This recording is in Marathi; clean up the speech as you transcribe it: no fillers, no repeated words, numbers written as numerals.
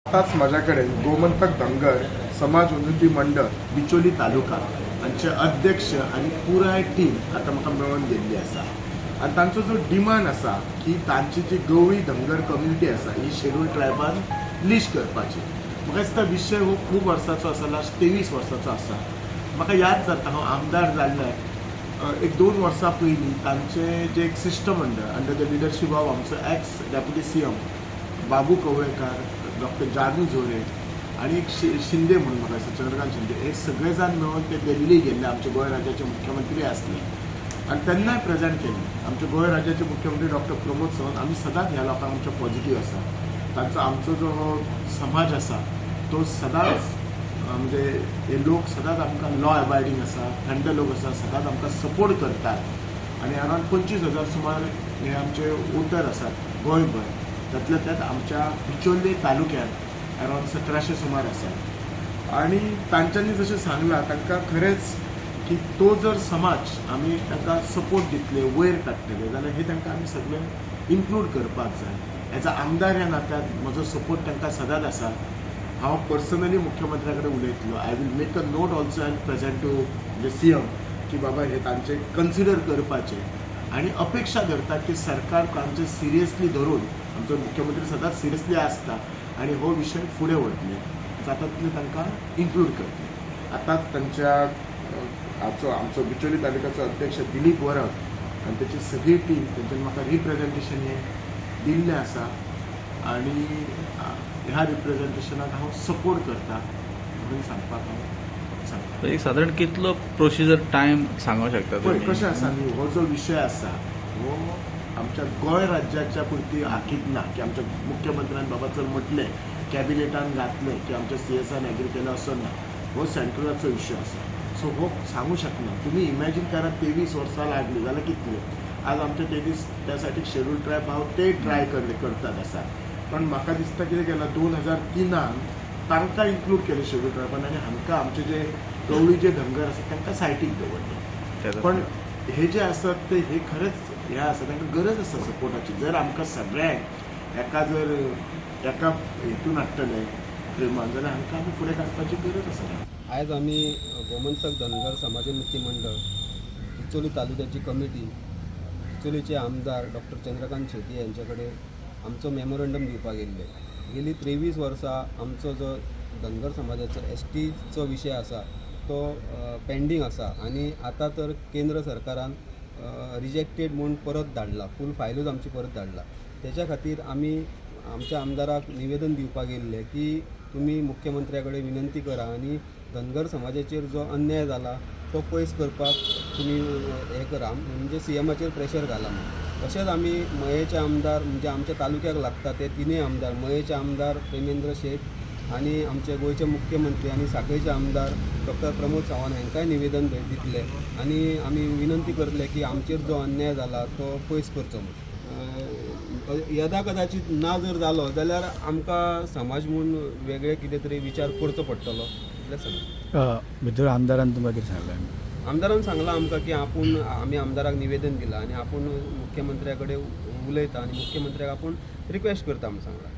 आताच माझ्याकडे गोमंतक धनगर समाज उन्नती मंडळ बिचोली तालुका हांचे अध्यक्ष आणि पुराय टीम आता म्हाका मेळून गेल्ली आसा आणि तांचो जो डिमांड आसा की तांची जी गवळी धनगर कम्युनिटी आसा ही शेड्यूल ट्रायबान लिस्ट करपाची. म्हाका दिसता विशय हो खूब वर्सांचो आसा, लास्ट 23 वर्सांचो आसा. म्हाका याद जाता हांव आमदार जाल्ल्यार एक 2 वर्सां पयलीं तांचे जे एक शिष्टमंडळ अंडर द लिडरशीप ऑफ आमचो x deputy CM Babu Kavlekar, doctor जानू जोरे आणि एक शिंदे म्हणून म्हाका दिसता चंद्रकांत शिंदे, हे सगळे जाण मेळून ते दिल्ली गेल्ले. आमचे गोंय राज्याचे मुख्यमंत्री आसले आणि तेन्नाय प्रेझेंट केले. आमचे गोंय राज्याचे मुख्यमंत्री डॉक्टर प्रमोद सावंत. आमी सदांच ह्या लोकांक आमचे पॉझिटिव्ह आसा. तांचो आमचो जो हो समाज आसा तो सदांच म्हणजे हे लोक सदांच आमकां लॉ अबायडींग आसा, थंड लोक आसा, सदांच आमकां सपोर्ट करतात आणि अरावंड 25,000 सुमार हे आमचे वोटर आसात गोंयभर. त्यातल्या त्यात आमच्या बिचोली तालुक्यात अरावंड 1700 सुमार आसात आणि तांच्यांनी जशें सांगलां तांकां खरेंच की तो जर समाज आमी तांकां सपोर्ट दितले, वयर काडटले जाल्यार हे तांकां आमी सगळे इन्क्लूड करपाक जाय. एज अ आमदार ह्या नात्यान म्हजो सपोर्ट तांकां सदांच आसा. हांव पर्सनली मुख्यमंत्र्या कडेन उलयतलो. I will make a note also and present to the CM की बाबा हे तांचे कन्सिडर करपाचे आणि अपेक्षा धरतात की सरकार तांचे सिरियसली धरून, आमचो मुख्यमंत्री सदांच सिरियसली आसता आणि हो विशय फुडें व्हरतले, जाता तितले तांकां इन्क्लूड करतले. आतांच तांच्या आमचो बिचोली तालुक्याचो अध्यक्ष दिलीप वरक आनी त्याची सगळी टीम तेंच्यानी म्हाका रिप्रेझेंटेशन हे दिल्लें आसा आणि ह्या रिप्रेझेंटेशनाक हांव सपोर्ट करता म्हणून सांगपाक हांव सांगता. एक साधारण कितलो प्रोसिजर टायम सांगूंक शकता पळय कशें आसा न्ही, हो जो विशय आसा हो आमच्या गोंय राज्याच्या पुरती आखीत ना की आमच्या मुख्यमंत्र्यान बाबा चल म्हटलें कॅबिनेटान घातलें की आमच्या सीएसान एग्री केलो असो ना. हो सेंट्रलाचो इश्यू आसा. सो हो सांगू शकना. तुमी इमॅजीन करा 23 वर्सां लागली जाल्यार कितले. आज आमचे 23 त्यासाठी शेड्यूल ट्रायब हांव ते ट्राय करतात आसा. पण म्हाका दिसता कितें केलां 2003 तांकां इन्क्लूड केलें शेड्यूल ट्रायबान आणि हांकां आमचे जे गवळी जे धनगर आसात तांकां सायटीक दवरले. पण हे जे आसत ते हे खरेंच हे आसा, तांकां गरज आसा सपोर्टाची. जर आमकां सगळ्यांक एका हेतून हाडटले प्रेमान जाल्यार आमकां आमी फुडें काडपाची गरज आसा. आयज आमी गोमंतक धनगर समाजोन्नती मंडळ बिचोली तालुक्याची कमिटी, बिचोलीचे आमदार डॉक्टर चंद्रकांत शेट्टी यांचे कडेन आमचो मेमोरंडम दिवपाक गेल्ले. गेली 23 वर्सां आमचो जो धनगर समाजाचो STचो विशय आसा तो पेंडींग आसा आणि आता तर केंद्र सरकारान रिजेक्टेड म्हणून परत धाडला, फूल फायलूच आमची परत धाडला. त्याच्या खातीर आमी आमच्या आमदाराक निवेदन दिवपाक गेल्ले की तुमी मुख्यमंत्र्या कडेन विनंती करा आणि धनगर समाजाचेर जो अन्याय जाला तो पयस करपाक तुमी हें करा, म्हणजे सीएमाचेर प्रेशर घाला म्हणून. तशेंच आमी मयेचे आमदार म्हणजे आमच्या तालुक्याक लागता ते तिनूय आमदार, मयेचे आमदार प्रेमेंद्र शेट आणि आमचे गोंयचे मुख्यमंत्री आणि सांखळेचे आमदार डॉक्टर प्रमोद सावंत हांकांय निवेदन दितले आणि आमी विनंती करतले की आमचेर जो अन्याय जाला तो पयस करचो म्हणून. यदा कदाचित ना जर जालो जाल्यार आमकां समाज म्हणून वेगळे कितें तरी विचार करचो पडटलो. इतलेंच सांगता. भितर आमदारान तुमकां कितें सांगलें? आमदारान सांगलां आमकां की आमी आमदाराक निवेदन दिलां आणि आपूण मुख्यमंत्र्या कडेन उलयता आणि मुख्यमंत्र्याक आपूण रिक्वेस्ट करता म्हणून सांगलां.